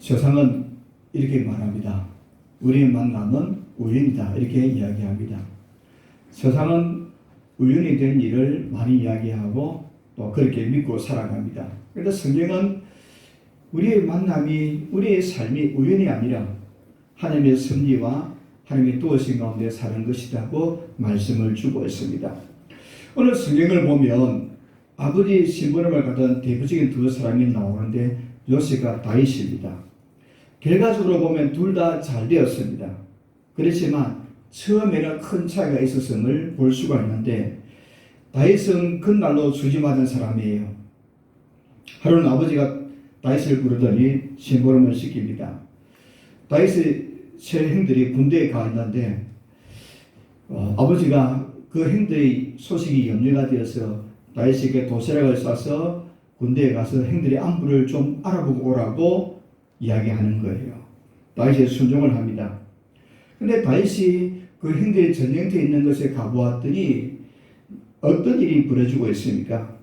세상은 이렇게 말합니다. 우리의 만남은 우연이다. 이렇게 이야기합니다. 세상은 우연이 된 일을 많이 이야기하고 또 그렇게 믿고 살아갑니다. 그런데 성경은 우리의 만남이, 우리의 삶이 우연이 아니라 하나님의 섭리와 하나님의 도우심 가운데 사는 것이라고 말씀을 주고 있습니다. 오늘 성경을 보면 아버지 심부름을 가던 대표적인 두 사람이 나오는데 요셉과 다윗입니다. 결과적으로 보면 둘 다 잘 되었습니다. 그렇지만 처음에는 큰 차이가 있었음을 볼 수가 있는데 다윗은 그날로 주지맞은 사람이에요. 하루는 아버지가 다윗을 부르더니 심부름을 시킵니다. 다윗의 세 형들이 군대에 가 있는데 아버지가 그 형들의 소식이 염려가 되어서 다윗에게 도시락을 싸서 군대에 가서 형들의 안부를 좀 알아보고 오라고 이야기하는 거예요. 다윗이 순종을 합니다. 근데 다윗이 그 형들의 전쟁터에 있는 것에 가보았더니 어떤 일이 벌어지고 있습니까?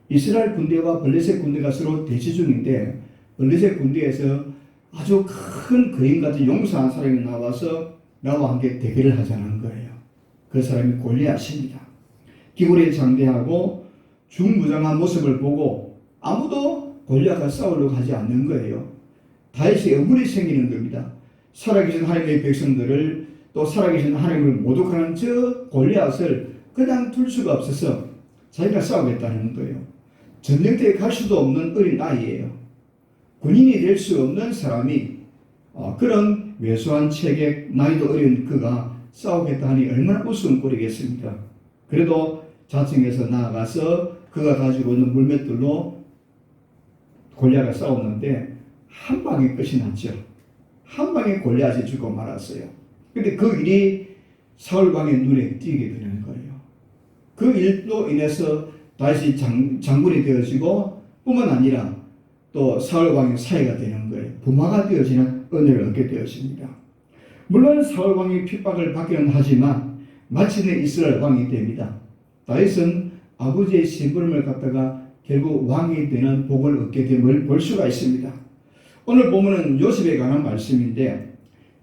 이스라엘 군대와 블레셋 군대가 서로 대치 중인데 블레셋 군대에서 아주 큰 거인 같은 용사한 사람이 나와서 나와 함께 대결을 하자는 거예요. 그 사람이 골리앗입니다. 기골에 장대하고 중무장한 모습을 보고 아무도 골리앗과 싸우려고 하지 않는 거예요. 다윗이 억울이 생기는 겁니다. 살아계신 하나님의 백성들을 또 살아계신 하나님을 모독하는 저 골리앗을 그냥 둘 수가 없어서 자기가 싸우겠다는 거예요. 전쟁터에 갈 수도 없는 어린 아이예요. 군인이 될 수 없는 사람이 그런 왜소한 체격, 나이도 어린 그가 싸우겠다 하니 얼마나 우스운 꼴이겠습니까? 그래도 자청해서 나아가서 그가 가지고 있는 물맷돌로 골리앗과 싸웠는데 한 방에 끝이 났죠. 한 방에 골리앗이 죽고 말았어요. 근데 그 일이 사울 왕의 눈에 띄게 되는 거예요. 그 일로 인해서 다시 장군이 되어지고 뿐만 아니라 또 사울 왕의 사이가 되는 거예요. 부마가 되어지는 은혜를 얻게 되었습니다. 물론 사울 왕이 핍박을 받기는 하지만 마침내 이스라엘 왕이 됩니다. 다윗은 아버지의 심부름을 갖다가 결국 왕이 되는 복을 얻게 됨을 볼 수가 있습니다. 오늘 보면은 요셉에 관한 말씀인데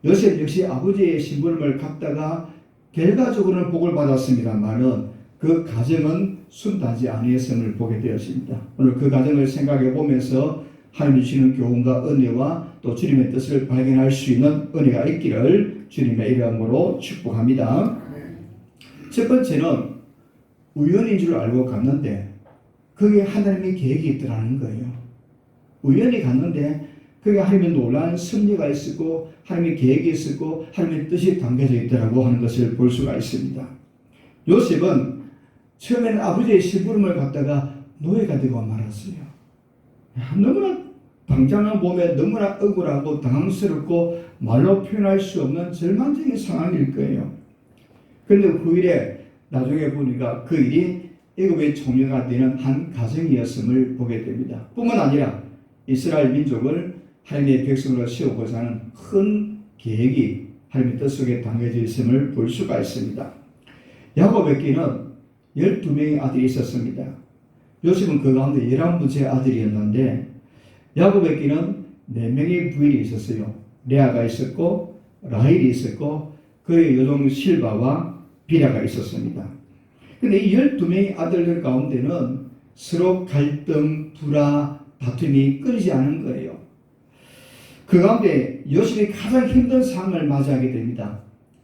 요셉 역시 아버지의 심부름을 갖다가 결과적으로는 복을 받았습니다만은 그 가정은 순탄하지 아니했음을 보게 되었습니다. 오늘 그 가정을 생각해 보면서 하나님이 주시는 교훈과 은혜와 또 주님의 뜻을 발견할 수 있는 은혜가 있기를 주님의 이름으로 축복합니다. 첫 번째는 우연인 줄 알고 갔는데 그게 하나님의 계획이 있더라는 거예요. 우연히 갔는데 그게 하나님의 놀라운 섭리가 있었고 하나님의 계획이 있었고 하나님의 뜻이 담겨져 있더라고 하는 것을 볼 수가 있습니다. 요셉은 처음에는 아버지의 심부름을 갖다가 노예가 되고 말았어요. 너무나 당장한 몸에 너무나 억울하고 당황스럽고 말로 표현할 수 없는 절망적인 상황일 거예요. 그런데 후일에 나중에 보니까 그 일이 애굽의 총리가 되는 한 가정이었음을 보게 됩니다. 뿐만 아니라 이스라엘 민족을 하나님의 백성으로 세우고자 하는 큰 계획이 하나님의 뜻 속에 담겨져 있음을 볼 수가 있습니다. 야곱에게는 12명의 아들이 있었습니다. 요셉은 그 가운데 11번째 아들이었는데 야곱에게는 4명의 부인이 있었어요. 레아가 있었고 라헬이 있었고 그의 여종 실바와 비라가 있었습니다. 그런데 이 12명의 아들들 가운데는 서로 갈등, 불화, 다툼이 끊이지 않은 거예요. 그 가운데 요셉이 가장 힘든 상황을 맞이하게 됩니다.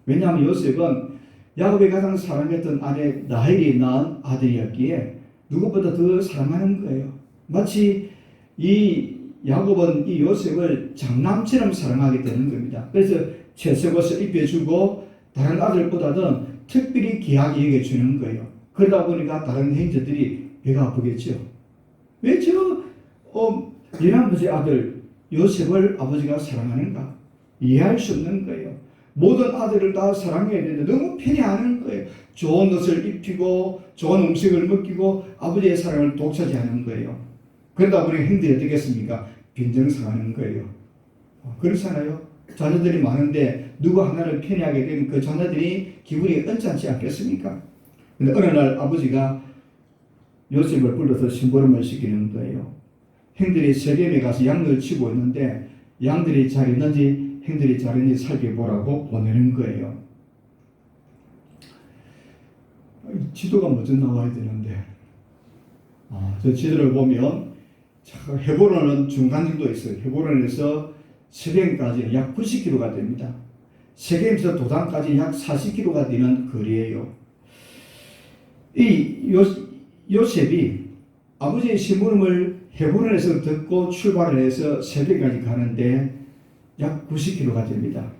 왜냐하면 요셉은 야곱이 가장 사랑했던 아내 라헬이 낳은 아들이었기에 누구보다 더 사랑하는 거예요. 마치 이 야곱은 이 요셉을 장남처럼 사랑하게 되는 겁니다. 그래서 채색옷을 입혀주고 다른 아들보다는 특별히 귀하게 여겨주는 거예요. 그러다 보니까 다른 형제들이 배가 아프겠죠. 왜 저 11번째 아들 요셉을 아버지가 사랑하는가? 이해할 수 없는 거예요. 모든 아들을 다 사랑해야 되는데 너무 편애하는 거예요. 좋은 옷을 입히고 좋은 음식을 먹이고 아버지의 사랑을 독차지하는 거예요. 그러다 보니 형들이 어떻겠습니까? 빈정상하는 거예요. 그렇잖아요. 자녀들이 많은데 누구 하나를 편애하게 되면 그 자녀들이 기분이 언짢지 않겠습니까? 근데 어느 날 아버지가 요셉을 불러서 심부름을 시키는 거예요. 형들이 세겜에 가서 양을 치고 있는데 양들이 잘 있는지 행들이 잘 있는지 살펴보라고 보내는 거예요. 지도가 먼저 나와야 되는데, 저 지도를 보면 헤브론은 중간 정도 있어요. 헤브론에서 세겜까지 약 90km가 됩니다. 세겜에서 도단까지 약 40km가 되는 거리예요. 이 요셉이 아버지의 심부름을 헤브론에서 듣고 출발을 해서 세겜까지 가는데 약 90km가 됩니다.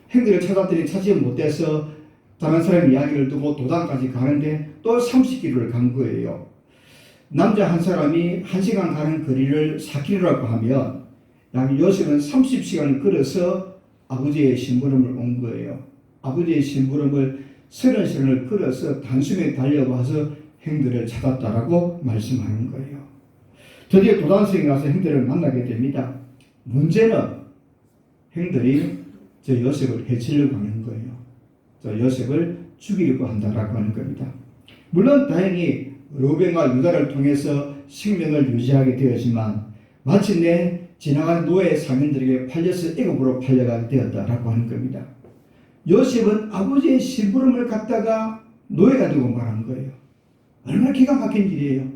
행들을 찾았더니 찾지 못해서 다른 사람 이야기를 두고 도단까지 가는데 또 30km를 간 거예요. 남자 한 사람이 1시간 가는 거리를 4km라고 하면 약 요셉은 30시간을 걸어서 아버지의 심부름을 온 거예요. 아버지의 심부름을 30시간을 걸어서 단숨에 달려와서 행들을 찾았다라고 말씀하는 거예요. 드디어 도단성에 가서 행들을 만나게 됩니다. 문제는 행들이 저 요셉을 해치려고 하는 거예요. 저 요셉을 죽이려고 한다라고 하는 겁니다. 물론 다행히 르우벤과 유다를 통해서 생명을 유지하게 되었지만 마침내 지나가는 노예 상인들에게 팔려서 애굽으로 팔려가게 되었다라고 하는 겁니다. 요셉은 아버지의 심부름을 갖다가 노예가 되고 말한 거예요. 얼마나 기가 막힌 일이에요.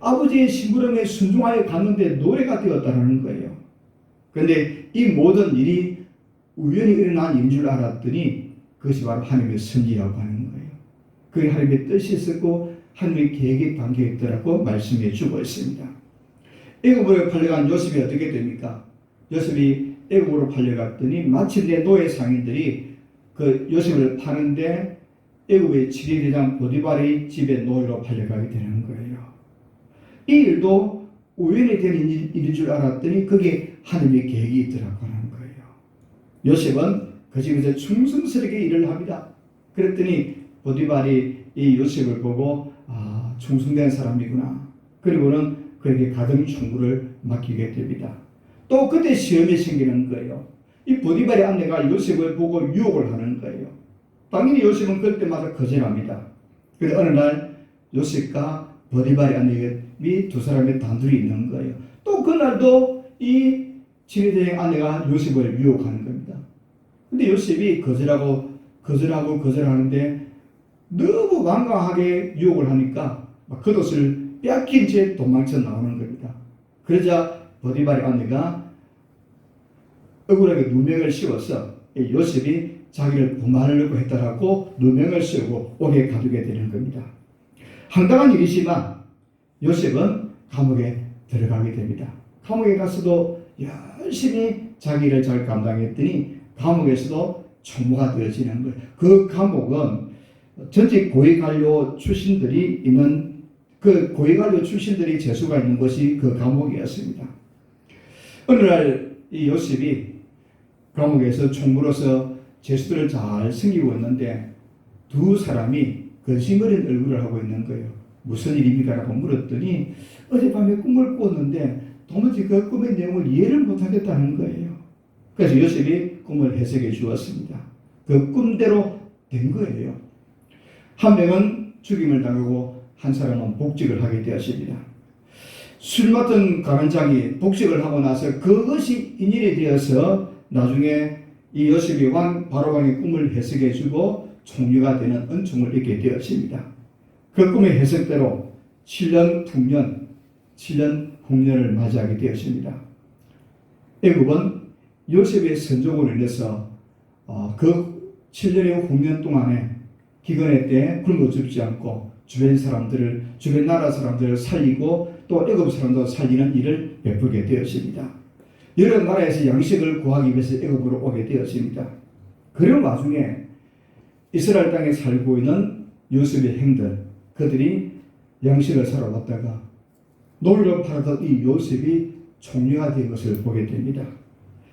아버지의 심부름에 순종하여 갔는데 노예가 되었다는 거예요. 그런데 이 모든 일이 우연히 일어난 일인 줄 알았더니 그것이 바로 하나님의 섭리라고 하는 거예요. 그게 하나님의 뜻이 있었고 하나님의 계획이 담겨있더라고 말씀해 주고 있습니다. 애굽으로 팔려간 요셉이 어떻게 됩니까? 요셉이 애굽으로 팔려갔더니 마침내 노예 상인들이 그 요셉을 파는데 애굽의 지리대장 보디발의 집에 노예로 팔려가게 되는 거예요. 이 일도 우연히 되는 일인 줄 알았더니 그게 하나님의 계획이 있더라고 하는 거예요. 요셉은 그 집에서 충성스럽게 일을 합니다. 그랬더니 보디발이 이 요셉을 보고 충성된 사람이구나. 그리고는 그에게 가정 총무를 맡기게 됩니다. 또 그때 시험이 생기는 거예요. 이 보디발의 아내가 요셉을 보고 유혹을 하는 거예요. 당연히 요셉은 그때마다 거절합니다. 그래서 어느 날 요셉과 보디발의 아내가 두 사람의 단둘이 있는 거예요. 또 그날도 이 지리대의 아내가 요셉을 유혹하는 겁니다. 근데 요셉이 거절하는데 너무 완강하게 유혹을 하니까 겉옷을 빼앗긴 채 도망쳐 나오는 겁니다. 그러자 보디발의 아내가 억울하게 누명을 씌워서 요셉이 자기를 고만하려고 했다라고 누명을 씌우고 옥에 가두게 되는 겁니다. 황당한 일이지만 요셉은 감옥에 들어가게 됩니다. 감옥에 가서도 열심히 자기 일을 잘 감당했더니 감옥에서도 총무가 되어지는 거예요. 그 감옥은 전직 고위관료 출신들이 있는 그 고위관료 출신들이 재수가 있는 곳이 그 감옥이었습니다. 어느 날 이 요셉이 감옥에서 총무로서 재수들을 잘 섬기고 있는데 두 사람이 근심어린 얼굴을 하고 있는 거예요. 무슨 일입니까? 라고 물었더니 어젯밤에 꿈을 꿨는데 도무지 그 꿈의 내용을 이해를 못하겠다는 거예요. 그래서 요셉이 꿈을 해석해 주었습니다. 그 꿈대로 된 거예요. 한 명은 죽임을 당하고 한 사람은 복직을 하게 되었습니다. 술 맡은 가만장이 복직을 하고 나서 그것이 인연이 되어서 나중에 이 요셉이 바로왕의 꿈을 해석해 주고 총리가 되는 은총을 얻게 되었습니다. 그 꿈의 해석대로 7년 풍년, 7년 홍련을 맞이하게 되었습니다. 애굽은 요셉의 선종으로 인해서 그 7년의 홍련 동안에 기근의 때에 굶어 죽지 않고 주변 나라 사람들을 살리고 또 애굽 사람도 살리는 일을 베풀게 되었습니다. 여러 나라에서 양식을 구하기 위해서 애굽으로 오게 되었습니다. 그런 와중에 이스라엘 땅에 살고 있는 요셉의 행들, 그들이 양식을 사러 왔다가 노예로 팔았던 이 요셉이 총리가 된 것을 보게 됩니다.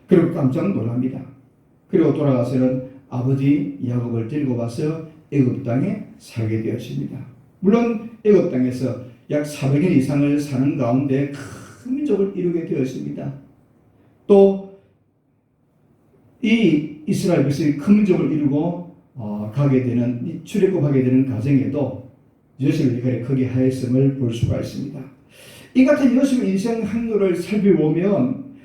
그리고 깜짝 놀랍니다. 그리고 돌아가서는 아버지 야곱을 데리고 와서 애굽 땅에 살게 되었습니다. 물론 애굽 땅에서 약 400년 이상을 사는 가운데 큰 민족을 이루게 되었습니다. 또 이 이스라엘 백성이 큰 민족을 이루고 가게 되는 출애굽하게 되는 과정에도 요셉의 역할이 크게 하였음을 볼 수가 있습니다. 이 같은 요셉의 인생 항로를 살펴보면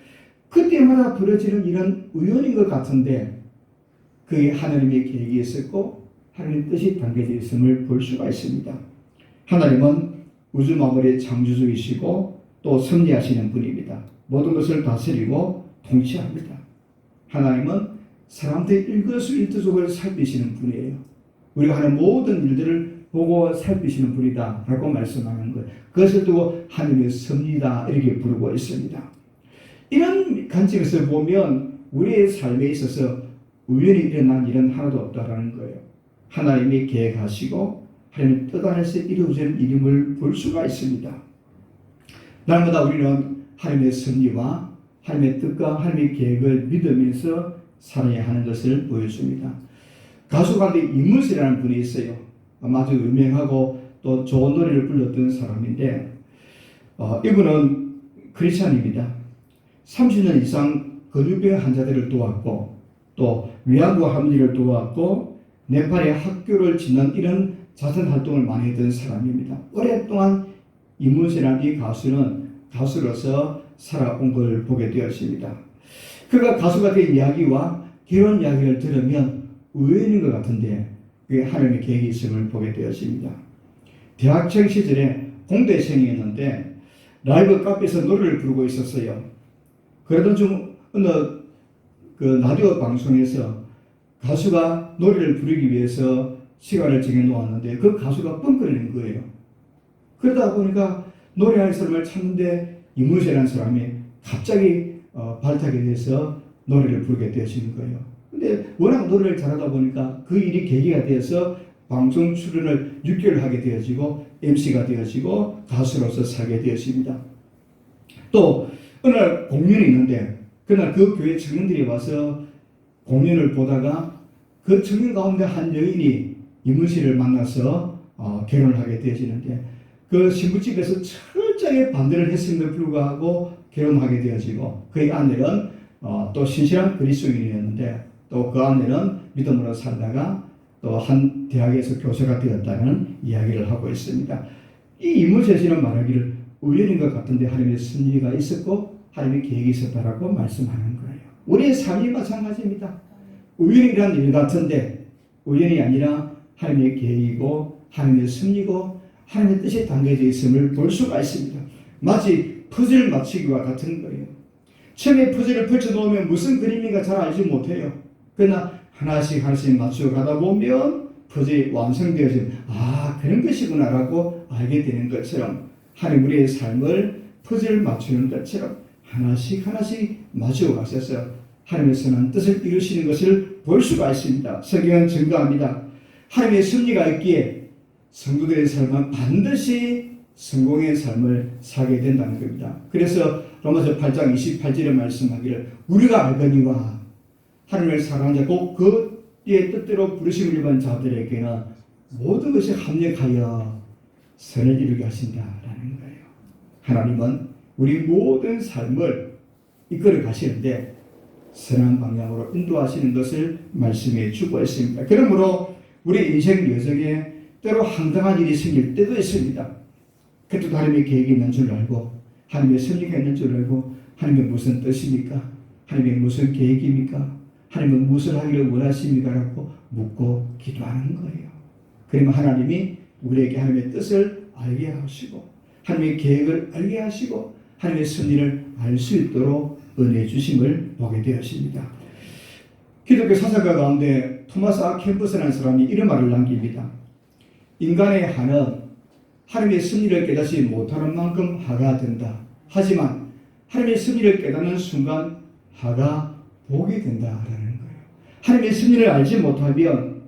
그때마다 벌어지는 이런 우연인 것 같은데 그게 하나님의 계획이 있었고 하나님의 뜻이 담겨져 있음을 볼 수가 있습니다. 하나님은 우주 만물의 창조주이시고 또 섭리하시는 분입니다. 모든 것을 다스리고 통치합니다. 하나님은 사람들의 일거수일투족을 살피시는 분이에요. 우리가 하는 모든 일들을 보고 살피시는 분이다 라고 말씀하는 거예요. 그것을 두고 하나님의 섭리다 이렇게 부르고 있습니다. 이런 관점에서 보면 우리의 삶에 있어서 우연히 일어난 일은 하나도 없다라는 거예요. 하나님이 계획하시고 하나님의 뜻 안에서 이루어지는 일임을 볼 수가 있습니다. 날마다 우리는 하나님의 섭리와 하나님의 뜻과 하나님의 계획을 믿으면서 살아야 하는 것을 보여줍니다. 가수 가운데 이문세라는 분이 있어요. 아주 유명하고 또 좋은 노래를 불렀던 사람인데 이분은 크리스찬입니다. 30년 이상 근육병 환자들을 도왔고 또 위안부 할머니를 도왔고 네팔에 학교를 짓는 이런 자선 활동을 많이 했던 사람입니다. 오랫동안 이문세라는 이 가수는 가수로서 살아온 걸 보게 되었습니다. 그가 가수가 된 이야기와 결혼 이야기를 들으면 우연인 것 같은데 그게 하나님의 계획이 있음을 보게 되었습니다. 대학생 시절에 공대생이었는데 라이브 카페에서 노래를 부르고 있었어요. 그러던 중 어느 라디오 방송에서 가수가 노래를 부르기 위해서 시간을 정해놓았는데 그 가수가 뻥거리는 거예요. 그러다 보니까 노래할 사람을 찾는데 이문세라는 사람이 갑자기 발탁이 돼서 노래를 부르게 되어지는 거예요. 근데 워낙 노래를 잘하다 보니까 그 일이 계기가 되어서 방송 출연을 6개월 하게 되어지고 MC가 되어지고 가수로서 살게 되었습니다. 또 어느 날 공연이 있는데 그날 그 교회 청년들이 와서 공연을 보다가 그 청년 가운데 한 여인이 이문세를 만나서 결혼을 하게 되어지는데 그 신부집에서 철저하게 반대를 했음에도 불구하고 결혼하게 되어지고 그의 아내는 또 신실한 그리스도인이었는데 또 그 아내는 믿음으로 살다가 또 한 대학에서 교사가 되었다는 이야기를 하고 있습니다. 이 이문세 씨는 말하기를 우연인 것 같은데 하나님의 섭리가 있었고 하나님의 계획이 있었다라고 말씀하는 거예요. 우리의 삶이 마찬가지입니다. 우연이란 일 같은데 우연이 아니라 하나님의 계획이고 하나님의 섭리고 하나님의 뜻이 담겨져 있음을 볼 수가 있습니다. 마치 퍼즐 맞추기와 같은 거예요. 처음에 퍼즐을 펼쳐놓으면 무슨 그림인가 잘 알지 못해요. 그러나 하나씩 맞추어 가다 보면 퍼즐이 완성되어지면 그런 것이구나 라고 알게 되는 것처럼 하나님 우리의 삶을 퍼즐을 맞추는 것처럼 하나씩 맞추어 가셔서 하나님의 선한 뜻을 이루시는 것을 볼 수가 있습니다. 성경은 증거합니다. 하나님의 섭리가 있기에 성도들의 삶은 반드시 성공의 삶을 살게 된다는 겁니다. 그래서 로마서 8장 28절에 말씀하기를 우리가 알거니와 하나님을 사랑하는 자 곧 그의 뜻대로 부르심을 입은 자들에게는 모든 것이 합력하여 선을 이루게 하신다라는 거예요. 하나님은 우리 모든 삶을 이끌어 가시는데 선한 방향으로 인도하시는 것을 말씀해 주고 있습니다. 그러므로 우리 인생 여정에 때로 황당한 일이 생길 때도 있습니다. 그때도 하나님의 계획이 있는 줄 알고 하나님의 섭리가 있는 줄 알고 하나님의 무슨 뜻입니까? 하나님의 무슨 계획입니까? 하나님은 무엇을 하기를 원하십니까? 라고 묻고 기도하는 거예요. 그러면 하나님이 우리에게 하나님의 뜻을 알게 하시고 하나님의 계획을 알게 하시고 하나님의 섭리를 알 수 있도록 은혜 주심을 보게 되었습니다. 기독교 사상가 가운데 토마스 아 캠퍼스라는 사람이 이런 말을 남깁니다. 인간의 한은 하나님의 섭리를 깨닫지 못하는 만큼 하가 된다. 하지만 하나님의 섭리를 깨닫는 순간 하가 복이 된다라는 거예요. 하나님의 섭리를 알지 못하면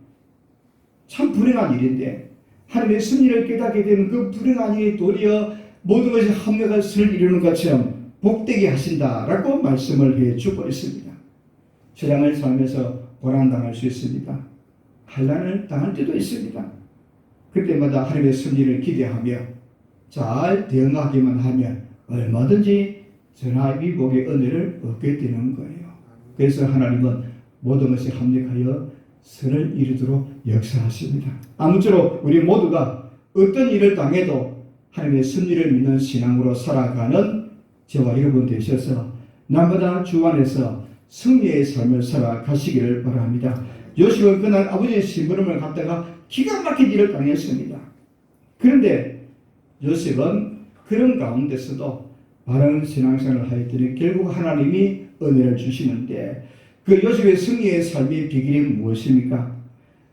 참 불행한 일인데 하나님의 섭리를 깨닫게 되는 그 불행한 일이 도리어 모든 것이 합력한 선을 이루는 것처럼 복되게 하신다라고 말씀을 해주고 있습니다. 세상을 살면서 고난당할 수 있습니다. 환난을 당할 때도 있습니다. 그때마다 하나님의 섭리를 기대하며 잘 대응하기만 하면 얼마든지 전화위복의 은혜를 얻게 되는 거예요. 그래서 하나님은 모든 것이 합력하여 선을 이루도록 역사하십니다. 아무쪼록 우리 모두가 어떤 일을 당해도 하나님의 섭리를 믿는 신앙으로 살아가는 저와 여러분 되셔서 날마다 주 안에서 승리의 삶을 살아가시기를 바랍니다. 요셉은 그날 아버지의 심부름을 갖다가 기가 막힌 일을 당했습니다. 그런데 요셉은 그런 가운데서도 바른 신앙생활을 하였더니 결국 하나님이 은혜를 주시는데, 그 요셉의 승리의 삶의 비결이 무엇입니까?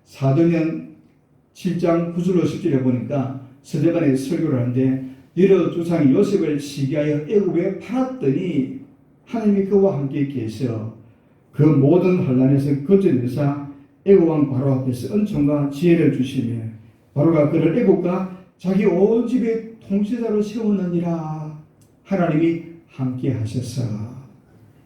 사도행 7장 9절로 10절에 보니까 스데반이 설교를 하는데, 여러 조상이 요셉을 시기하여 애굽에 팔았더니 하나님이 그와 함께 계셔 그 모든 환난에서 거쳐내사 애굽 왕 바로 앞에서 은총과 지혜를 주시며 바로가 그를 애굽과 자기 온 집의 통치자로 세우느니라. 하나님이 함께 하셨어.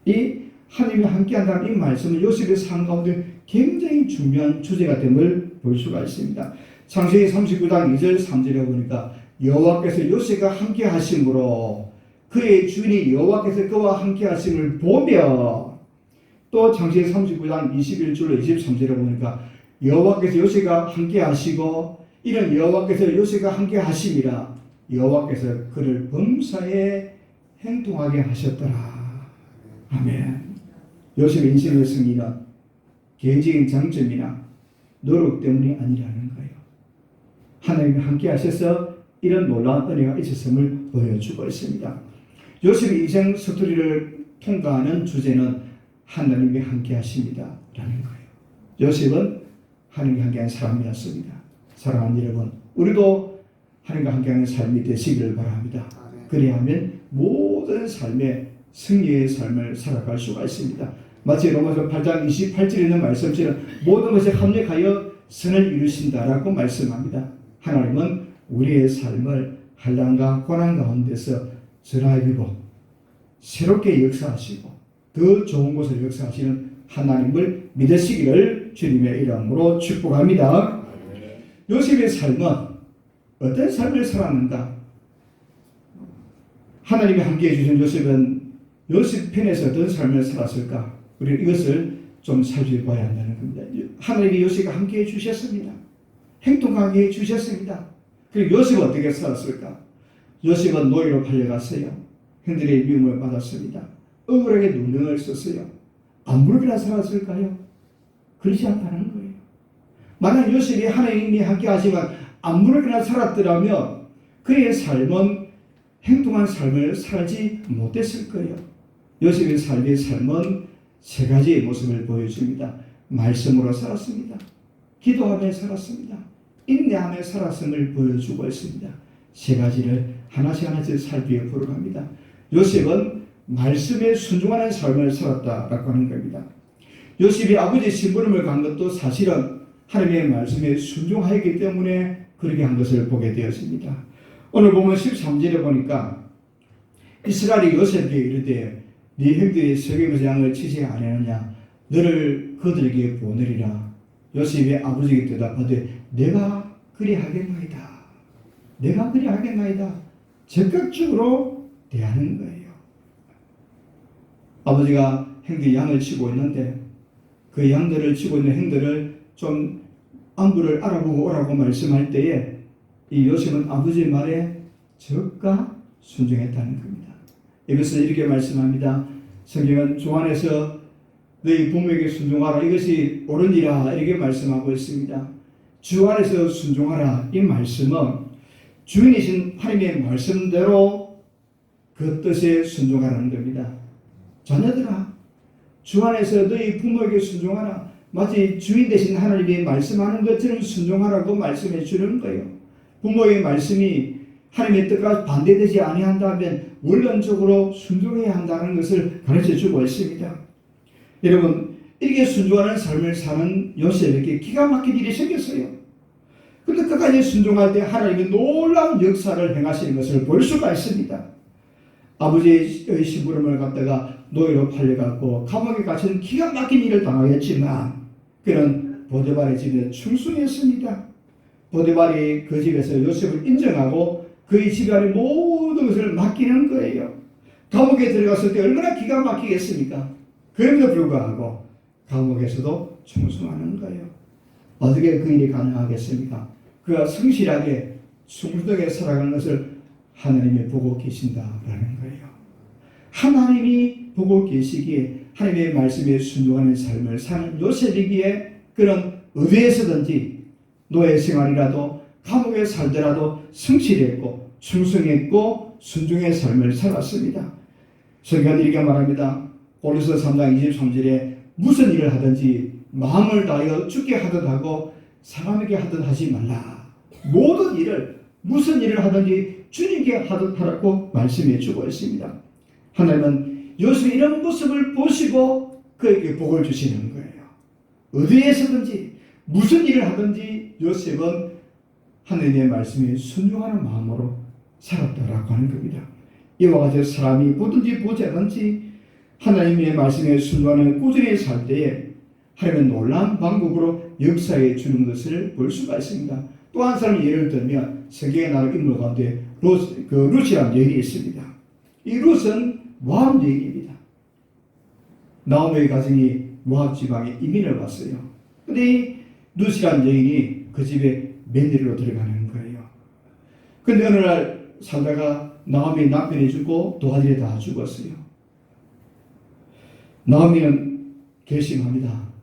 이 하나님이 함께 한다는 이 말씀은 요셉의 삶 가운데 굉장히 중요한 주제가 됨을 볼 수가 있습니다. 창세기 39장 2절 3절에 보니까 여호와께서 요셉과 함께 하심으로 그의 주인이 여호와께서 그와 함께 하심을 보며, 또 창세기 39장 21절로 23절에 보니까 여호와께서 요셉과 함께 하시고 이는 여호와께서 요셉과 함께 하심이라 여호와께서 그를 범사에 행동하게 하셨더라. 아멘. 요셉의 인생의 승리는 개인적인 장점이나 노력 때문이 아니라는 거예요. 하나님이 함께 하셔서 이런 놀라운 은혜가 있었음을 보여주고 있습니다. 요셉의 인생 스토리를 통과하는 주제는 하나님이 함께 하십니다 라는 거예요. 요셉은 하나님이 함께하는 사람이었습니다. 사랑하는 여러분, 우리도 하나님과 함께하는 삶이 되시기를 바랍니다. 그리하면 모든 삶의 승리의 삶을 살아갈 수가 있습니다. 마치 로마서 8장 28절에 있는 말씀처럼 모든 것에 합력하여 선을 이루신다라고 말씀합니다. 하나님은 우리의 삶을 환난과 고난 가운데서 전화해주고 새롭게 역사하시고 더 좋은 곳을 역사하시는 하나님을 믿으시기를 주님의 이름으로 축복합니다. 요셉의 삶은 어떤 삶을 살았는가? 하나님이 함께해 주신 요셉은 요셉 편에서 어떤 삶을 살았을까? 우리 이것을 좀 살펴봐야 한다는 겁니다. 하나님이 요셉과 함께해 주셨습니다. 행동하게 해주셨습니다. 그리고 요셉은 어떻게 살았을까? 요셉은 노예로 팔려갔어요. 형들의 미움을 받았습니다. 억울하게 누명을 썼어요. 아무렇게나 살았을까요? 그렇지 않다는 거예요. 만약 요셉이 하나님이 함께 하지만 아무렇게나 살았더라면 그의 삶은 행동한 삶을 살지 못했을 거예요. 요셉의 삶은 세 가지의 모습을 보여줍니다. 말씀으로 살았습니다. 기도하며 살았습니다. 인내하며 살았음을 보여주고 있습니다. 세 가지를 하나씩 살펴보려고 합니다. 요셉은 말씀에 순종하는 삶을 살았다라고 하는 겁니다. 요셉이 아버지의 심부름을 간 것도 사실은 하나님의 말씀에 순종하였기 때문에 그렇게 한 것을 보게 되었습니다. 오늘 보면 13절에 보니까 이스라엘이 요셉에게 이르되 네 형들이 세겜에서 양을 치지 아니하느냐 너를 그들에게 보내리라. 요셉의 아버지에게 대답하되 내가 그리하겠나이다. 내가 그리하겠나이다. 적극적으로 대하는 거예요. 아버지가 형들이 양을 치고 있는데 그 양들을 치고 있는 형들을 좀 안부를 알아보고 오라고 말씀할 때에 이 요셉은 아버지의 말에 적극 순종했다는 겁니다. 이것을 이렇게 말씀합니다. 성경은 주 안에서 너희 부모에게 순종하라 이것이 옳으니라 이렇게 말씀하고 있습니다. 주 안에서 순종하라 이 말씀은 주인이신 하나님의 말씀대로 그 뜻에 순종하라는 겁니다. 자녀들아 주 안에서 너희 부모에게 순종하라. 마치 주인 되신 하나님이 말씀하는 것처럼 순종하라고 말씀해 주는 거예요. 부모의 말씀이 하나님의 뜻과 반대되지 아니한다면 원론적으로 순종해야 한다는 것을 가르쳐 주고 있습니다. 여러분 이렇게 순종하는 삶을 사는 요셉에게 기가 막힌 일이 생겼어요. 그런데 끝까지 순종할 때 하나님이 놀라운 역사를 행하시는 것을 볼 수가 있습니다. 아버지의 심부름을 갖다가 노예로 팔려갖고 감옥에 갇힌 기가 막힌 일을 당하였지만 그는 보디발의 집에 충성했습니다. 보디발이 그 집에서 요셉을 인정하고 그의 집안의 모든 것을 맡기는 거예요. 감옥에 들어갔을 때 얼마나 기가 막히겠습니까? 그럼에도 불구하고 감옥에서도 충성하는 거예요. 어떻게 그 일이 가능하겠습니까? 그가 성실하게 충성하게 살아가는 것을 하나님이 보고 계신다라는 거예요. 하나님이 보고 계시기에 하나님의 말씀에 순종하는 삶을 사는 요셉이기에 그는 어디에서든지 노예 생활이라도 감옥에 살더라도 성실했고 충성했고 순종의 삶을 살았습니다. 성경은 이렇게 말합니다. 고린도서 3장 23절에 무슨 일을 하든지 마음을 다하여 주께 하듯 하고 사람에게 하듯 하지 말라. 모든 일을 무슨 일을 하든지 주님께 하듯 하라고 말씀해 주고 있습니다. 하나님은 요셉의 이런 모습을 보시고 그에게 복을 주시는 거예요. 어디에서든지 무슨 일을 하든지 요셉은 하나님의 말씀에 순종하는 마음으로 살았다라고 하는 겁니다. 이와 같이 사람이 보든지 보지 않든지 하나님의 말씀에 순종하는 꾸준히 살 때에 하나님은 놀라운 방법으로 역사해 주는 것을 볼 수가 있습니다. 또 한 사람 예를 들면 성경에 나오는 인물 가운데 룻이라는 여인이 있습니다. 이 룻은 모압 여인입니다. 나오미의 가정이 모압 지방에 이민을 왔어요. 근데 이 룻이라는 여인이 그 집에 며느리로 들어가는 거예요. 근데 어느 날 살다가 나오미 남편이 죽고 두 아들이 다 죽었어요. 나오미는 결심합니다.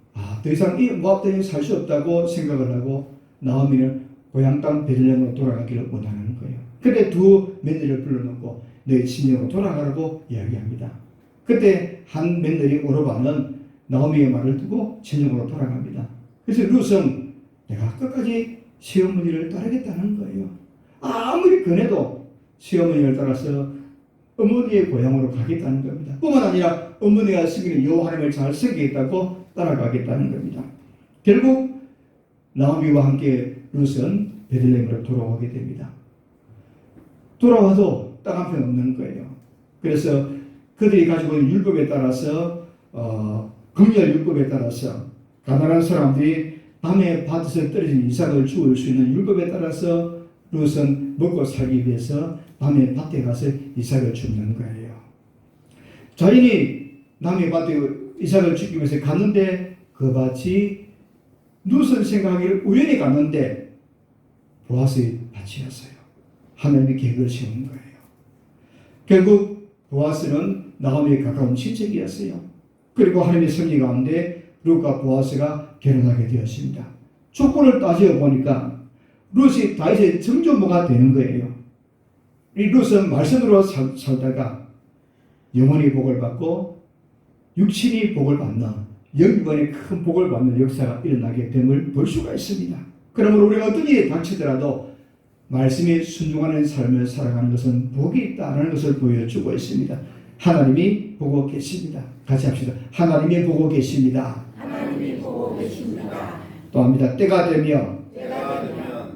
더 이상 이 모압 땅에 살 수 없다고 생각을 하고 나오미는 고향 땅 베들레헴으로 돌아가기를 원하는 거예요. 그때 두 며느리를 불러놓고 너희 친정으로 돌아가라고 이야기합니다. 그때 한 며느리 오르바는 나오미의 말을 듣고 친정으로 돌아갑니다. 그래서 룻은 내가 끝까지 시어머니를 따르겠다는 거예요. 아무리 권해도 시어머니를 따라서 어머니의 고향으로 가겠다는 겁니다. 뿐만 아니라 어머니가 섬기는 여호와 하나님을 잘 섬기겠다고 따라가겠다는 겁니다. 결국 나오미와 함께 룻은 베들레헴으로 돌아오게 됩니다. 돌아와도 땅 한 편 없는 거예요. 그래서 그들이 가지고 있는 율법에 따라서 긍휼 율법에 따라서 가난한 사람들이 밤에 밭에서 떨어진 이삭을 주울 수 있는 율법에 따라서 룻은 먹고 살기 위해서 밤에 밭에 가서 이삭을 줍는 거예요. 자인이 남의 밭에 이삭을 주기 위해서 갔는데 그 밭이 룻은 생각하기를 우연히 갔는데 보아스의 밭이었어요. 하나님의 계획을 세운 거예요. 결국 보아스는 나오미에 가까운 친척이었어요. 그리고 하나님의 섭리 가운데 룻과 보아스가 결혼하게 되었습니다. 조건을 따져 보니까 룻이 다윗의 정조모가 되는 거예요. 이 룻은 말씀으로 살다가 영혼이 복을 받고 육신이 복을 받는 영원의 큰 복을 받는 역사가 일어나게 됨을 볼 수가 있습니다. 그러므로 우리가 어떤 일이 닥치더라도 말씀에 순종하는 삶을 살아가는 것은 복이 있다는 것을 보여주고 있습니다. 하나님이 보고 계십니다. 같이 합시다. 하나님이 보고 계십니다. 하나님이 보고 계십니다. 또 합니다. 때가 되면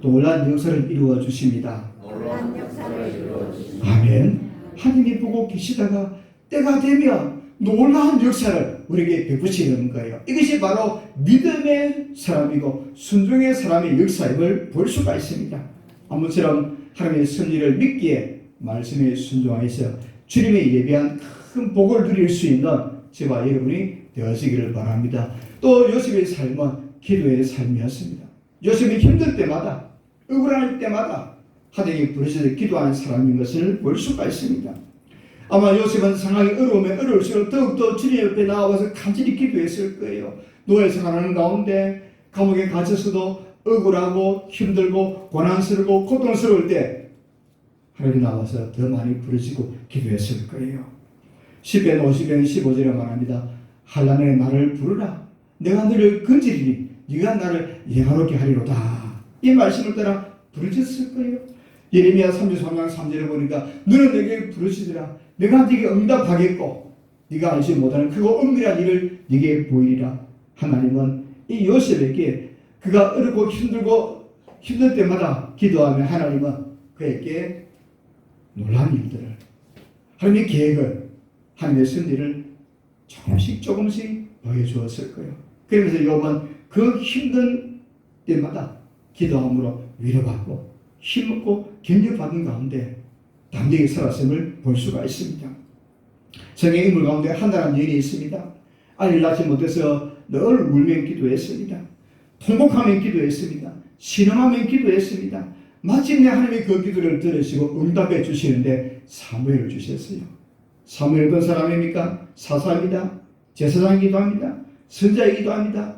놀라운 역사를 이루어 주십니다. 놀라운 역사를 이루어 주십니다. 아멘. 하나님이 보고 계시다가 때가 되면 놀라운 역사를 우리에게 베푸시는 거예요. 이것이 바로 믿음의 사람이고 순종의 사람의 역사임을 볼 수가 있습니다. 아무처럼 하나님의 섭리를 믿기에 말씀에 순종하여서 주님의 예비한 큰 복을 누릴 수 있는 저와 여러분이 되어지기를 바랍니다. 또 요셉의 삶은 기도의 삶이었습니다. 요셉이 힘들 때마다 억울할 때마다 하나님께 부르짖어 기도하는 사람인 것을 볼 수가 있습니다. 아마 요셉은 상황이 어려우면 어려울수록 더욱더 주님 옆에 나와서 간절히 기도했을 거예요. 노예 생활하는 가운데 감옥에 갇혀서도 억울하고 힘들고 고난스럽고 고통스러울 때 하나님 나와서 더 많이 부르짖고 기도했을 거예요. 시편 50편 15절에 말합니다. 한란에 나를 부르라. 내가 너를 건지리니 네가 나를 영화롭게 하리로다. 이 말씀을 따라 부르짖었을 거예요. 예레미야 33장 3절에 보니까 너는 내게 부르짖으라. 내가 네게 응답하겠고 네가 알지 못하는 크고 은밀한 일을 네게 보이리라. 하나님은 이 요셉에게 그가 어렵고 힘들고 힘들 때마다 기도하며 하나님은 그에게 놀라운 일들을 하나님의 계획을 하나님의 섭리를 조금씩 보여주었을 거예요. 그러면서 욥은 그 힘든 때마다 기도함으로 위로받고 힘없고 격려받는 가운데 담대히 살았음을 볼 수가 있습니다. 성경 인물 가운데 한나라는 여인이 있습니다. 아이를 낳지 못해서 늘 울며 기도했습니다. 통곡하며 기도했습니다. 신음하며 기도했습니다. 마침내 하나님이 그 기도를 들으시고 응답해 주시는데 사무엘을 주셨어요. 사무엘 어떤 사람입니까? 사사입니다. 제사장이기도 합니다. 선자이기도 합니다.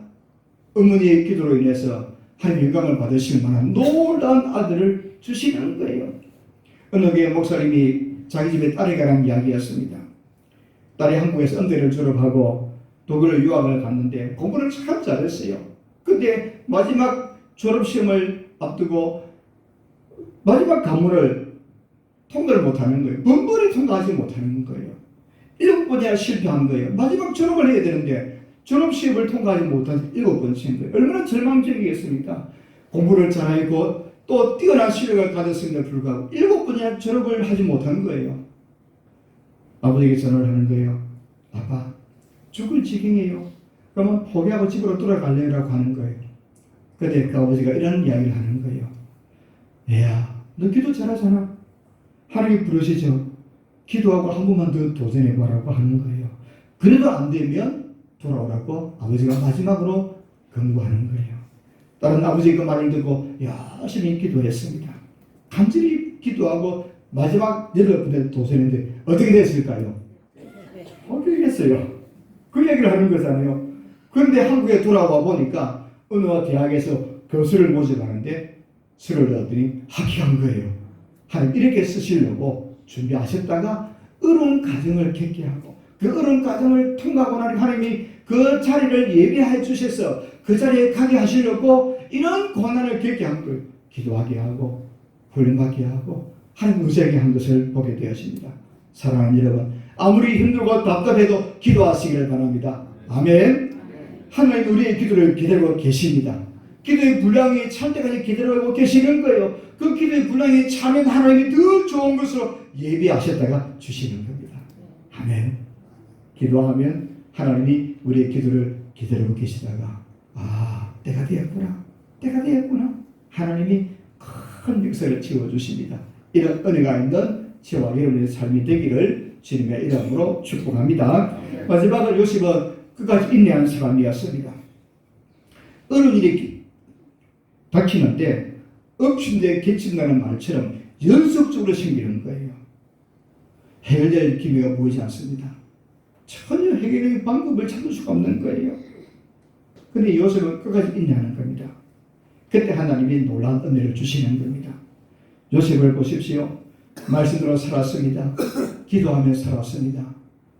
어머니의 기도로 인해서 하나님 영광을 받으실 만한 놀라운 아들을 주시는 거예요. 어느 교회 목사님이 자기 집에 딸에게 한 이야기였습니다. 딸이 한국에서 음대를 졸업하고 독일로 유학을 갔는데 공부를 참 잘했어요. 근데 마지막 졸업시험을 앞두고 마지막 과목을 통과를 못하는 거예요. 번번이 통과하지 못하는 거예요. 7번이나 실패한 거예요. 마지막 졸업을 해야 되는데 졸업시험을 통과하지 못한 7번째인 거예요. 얼마나 절망적이겠습니까? 공부를 잘하고 또 뛰어난 실력을 가졌음에도 불구하고 7번이나 졸업을 하지 못한 거예요. 아버지에게 전화를 하는 거예요. 아빠, 죽을 지경이에요. 그러면 포기하고 집으로 돌아갈래라고 하는 거예요. 그때 그 아버지가 이런 이야기를 하는 거예요. 애야, 너 기도 잘하잖아. 하나님 부르시죠. 기도하고 한 번만 더 도전해봐라고 하는 거예요. 그래도 안 되면 돌아오라고 아버지가 마지막으로 권고하는 거예요. 다른 아버지의 그 말을 듣고 열심히 기도했습니다. 간절히 기도하고 마지막 8번째 도전했는데 어떻게 됐을까요? 어떻게 됐어요? 그 얘기를 하는 거잖아요. 그런데 한국에 돌아와 보니까 어느 대학에서 교수를 모집하는데 수를 넣었더니 합격한 거예요. 하나님 이렇게 쓰시려고 준비하셨다가 어려운 과정을 겪게 하고 그 어려운 과정을 통과하고 나니 하나님이 그 자리를 예비해 주셔서 그 자리에 가게 하시려고 이런 고난을 겪게 한 거예요. 기도하게 하고 훈련받게 하고 하나님 의지하게 한 것을 보게 되었습니다. 사랑하는 여러분, 아무리 힘들고 답답해도 기도하시기를 바랍니다. 아멘. 하나님 우리의 기도를 기다리고 계십니다. 기도의 분량이 찰 때까지 기다리고 계시는 거예요. 그 기도의 분량이 차면 하나님이 더 좋은 것으로 예비하셨다가 주시는 겁니다. 아멘. 기도하면 하나님이 우리의 기도를 기다리고 계시다가 때가 되었구나. 때가 되었구나. 하나님이 큰 역사를 지어주십니다. 이런 은혜가 있는 저와 여러분의 삶이 되기를 주님의 이름으로 축복합니다. 마지막으로 요셉은 끝까지 인내한 사람이었습니다. 어느 일이 닥치는데 엎친데 개친다는 말처럼 연속적으로 생기는 거예요. 해결될 기미가 보이지 않습니다. 전혀 해결의 방법을 찾을 수가 없는 거예요. 그런데 요셉은 끝까지 인내하는 겁니다. 그때 하나님이 놀라운 은혜를 주시는 겁니다. 요셉을 보십시오. 말씀대로 살았습니다. 기도하며 살았습니다.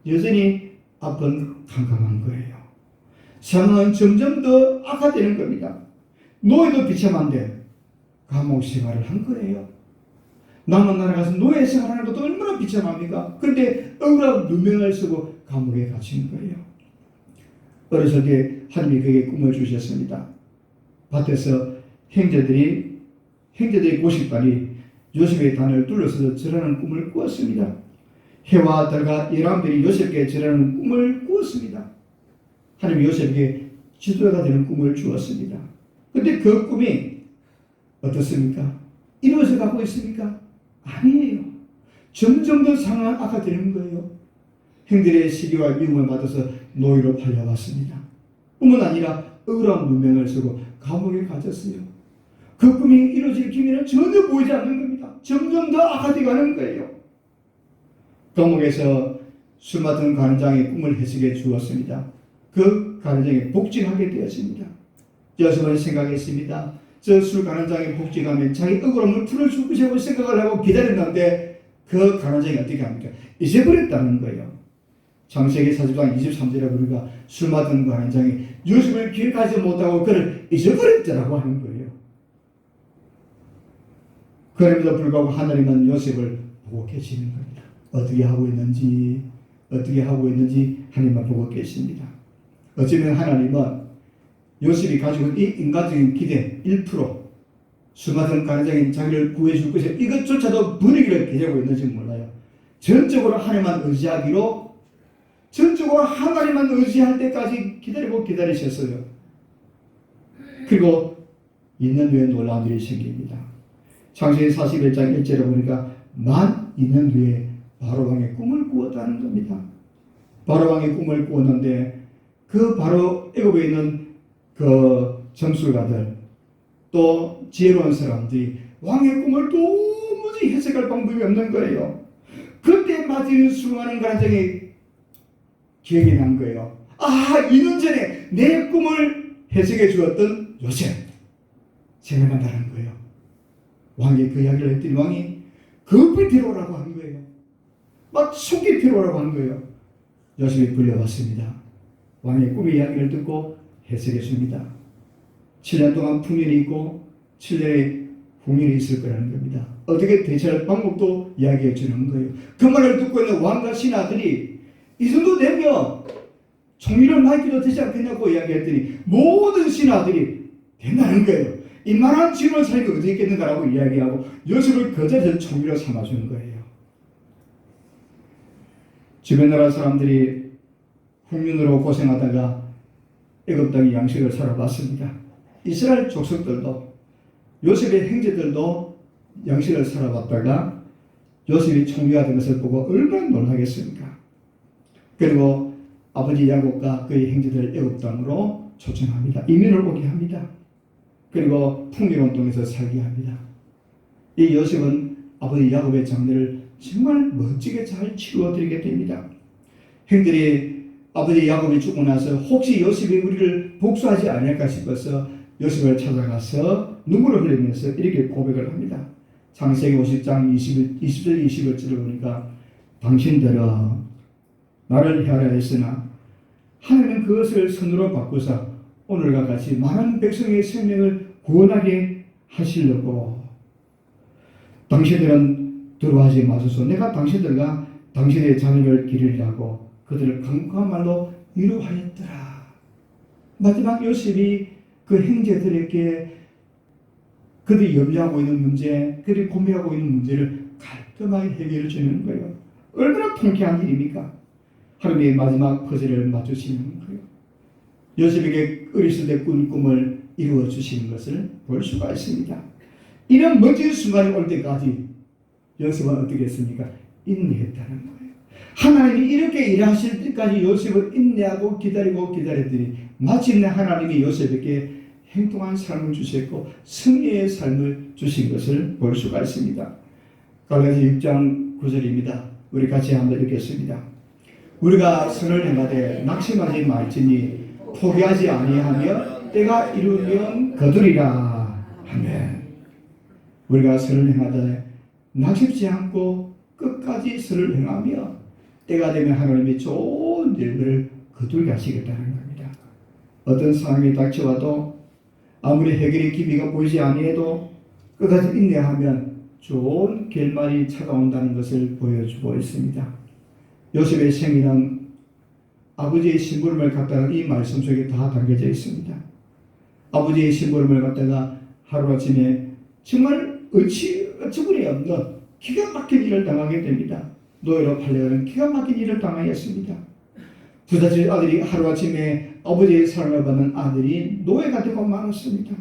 여전히 앞은 캄캄한 거예요. 상황은 점점 더 악화되는 겁니다. 노예도 비참한데 감옥 생활을 한 거예요. 남은 나라 가서 노예 생활하는 것도 얼마나 비참합니까? 그런데 억울한 누명을 쓰고 감옥에 갇힌 거예요. 어렸을 때 하나님이 그에게 꿈을 주셨습니다. 밭에서 형제들이 고식단이 요셉의 단을 둘러서서 절하는 꿈을 꾸었습니다. 해와 달과 열암들이 요셉에게 절하는 꿈을 꾸었습니다. 하나님이 요셉에게 지도자가 되는 꿈을 주었습니다. 그런데 그 꿈이 어떻습니까? 이루어져 가고 있습니까? 아니에요. 점점 더 상황은 악화되는 거예요. 형들의 시기와 미움을 받아서 노예로 팔려왔습니다. 뿐만 아니라 억울한 누명을 쓰고 감옥에 갇혔어요. 그 꿈이 이루어질 기미는 전혀 보이지 않는 겁니다. 점점 더 악화되어 가는 거예요. 감옥에서 술 맡은 관장의 꿈을 해석해 주었습니다. 그 관장이 복직하게 되었습니다. 요셉은 생각했습니다. 저 술 관장이 복직하면 자기 억울함을 풀어줄 것이라고 생각을 하고 기다렸는데 그 관장이 어떻게 합니까? 잊어버렸다는 거예요. 창세기 40장 23절에 우리가 술 맡은 관장이 요셉을 기억하지 못하고 그를 잊어버렸더라고 하는 거예요. 그럼에도 불구하고 하나님은 요셉을 보고 계시는 겁니다. 어떻게 하고 있는지 하나님만 보고 계십니다. 어쩌면 하나님은 요셉이 가지고 있는 이 인간적인 기대 1%, 수많은 가능성인 자기를 구해줄 것에 이것조차도 분위기를 기대고 있는지 몰라요. 전적으로 하나님만 의지하기로, 전적으로 하나님만 의지할 때까지 기다리셨어요. 그리고 있는 후에 놀라운 일이 생깁니다. 창세기 41장 1절에 보니까 만 있는 후에 바로왕의 꿈을 꾸었다는 겁니다. 바로왕의 꿈을 꾸었는데 그 바로 애굽에 있는 그 점술가들 또 지혜로운 사람들이 왕의 꿈을 도무지 해석할 방법이 없는 거예요. 그때 맞은 수많은 가정이 기억이 난 거예요. 2년 전에 내 꿈을 해석해 주었던 요셉 생각난다는 거예요. 왕이 그 이야기를 했더니 왕이 급히 들어오라고 한 거예요. 막 속히 들어오라고 한 거예요. 요셉이 불려왔습니다. 왕의 꿈의 이야기를 듣고 해석해 줍니다. 7년 동안 풍년이 있고 7년의 풍년이 있을 거라는 겁니다. 어떻게 대처할 방법도 이야기해 주는 거예요. 그 말을 듣고 있는 왕과 신하들이 이 정도 되면 총리를 맡기도 되지 않겠냐고 이야기했더니 모든 신하들이 된다는 거예요. 이만한 지원을 살기 어디 있겠는가라고 이야기하고 요셉을 그 자리에서 총리로 삼아주는 거예요. 주변 나라 사람들이 흉년으로 고생하다가 애굽 땅의 양식을 살아봤습니다. 이스라엘 족속들도 요셉의 형제들도 양식을 살아봤다가 요셉이 총리가 된 것을 보고 얼마나 놀라겠습니까? 그리고 아버지 야곱과 그의 형제들을 애굽 땅으로 초청합니다. 이민을 오게 합니다. 그리고 풍요로운 땅에서 살게 합니다. 이 요셉은 아버지 야곱의 장례를 정말 멋지게 잘 치루어드리게 됩니다. 형들이 아버지 야곱이 죽고 나서 혹시 요셉이 우리를 복수하지 않을까 싶어서 요셉을 찾아가서 눈물을 흘리면서 이렇게 고백을 합니다. 창세기 50장 20절 21절을 보니까 당신들은 나를 해하려 했으나 하나님은 그것을 선으로 바꾸사 오늘과 같이 많은 백성의 생명을 구원하게 하시려고 당신들은 두려워하지 마소서. 내가 당신들과 당신의 자녀를 기르리라고 그들을 강력한 말로 위로하였더라. 마지막 요셉이 그 형제들에게 그들이 염려하고 있는 문제, 그들이 고민하고 있는 문제를 깔끔하게 해결해 주는 거예요. 얼마나 통쾌한 일입니까? 하나님의 마지막 퍼즐을 맞추시는 거예요. 요셉에게 어렸을 때 꾼 꿈을 이루어 주시는 것을 볼 수가 있습니다. 이런 멋진 순간이 올 때까지 요셉은 어떻게 했습니까? 인내했다는 거예요. 하나님이 이렇게 일하실 때까지 요셉은 인내하고 기다렸더니 마침내 하나님이 요셉에게 행동한 삶을 주셨고 승리의 삶을 주신 것을 볼 수가 있습니다. 갈라디아 6장 9절입니다. 우리 같이 한번 읽겠습니다. 우리가 선을 행하되 낙심하지 말지니 포기하지 아니하며 때가 이르면 거두리라. 아멘. 우리가 선을 행하되 낙심치 않고 끝까지 선을 행하며 때가 되면 하나님이 좋은 일들을 거두게 하시겠다는 겁니다. 어떤 상황이 닥쳐와도 아무리 해결의 기미가 보이지 아니해도 끝까지 인내하면 좋은 결말이 찾아온다는 것을 보여주고 있습니다. 요셉의 생일은 아버지의 심부름을 갖다가 이 말씀 속에 다 담겨져 있습니다. 아버지의 심부름을 갖다가 하루아침에 정말 어처구니 없는 기가 막힌 일을 당하게 됩니다. 노예로 팔려가는 기가 막힌 일을 당하였습니다. 부잣집 아들이 하루아침에 아버지의 사랑을 받는 아들이 노예가 되고 말았습니다.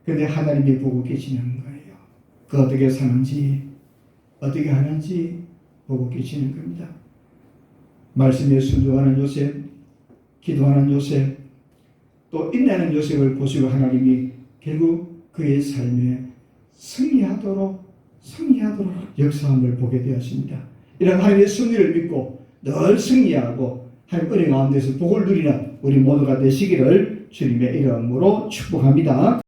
그런데 하나님이 보고 계시는 거예요. 그 어떻게 사는지 어떻게 하는지 보고 계시는 겁니다. 말씀에 순종하는 요셉, 기도하는 요셉, 또 인내하는 요셉을 보시고 하나님이 결국 그의 삶에 승리하도록 역사함을 보게 되었습니다. 이런 하나님의 승리를 믿고 늘 승리하고 하나님 은혜 가운데서 복을 누리는 우리 모두가 되시기를 주님의 이름으로 축복합니다.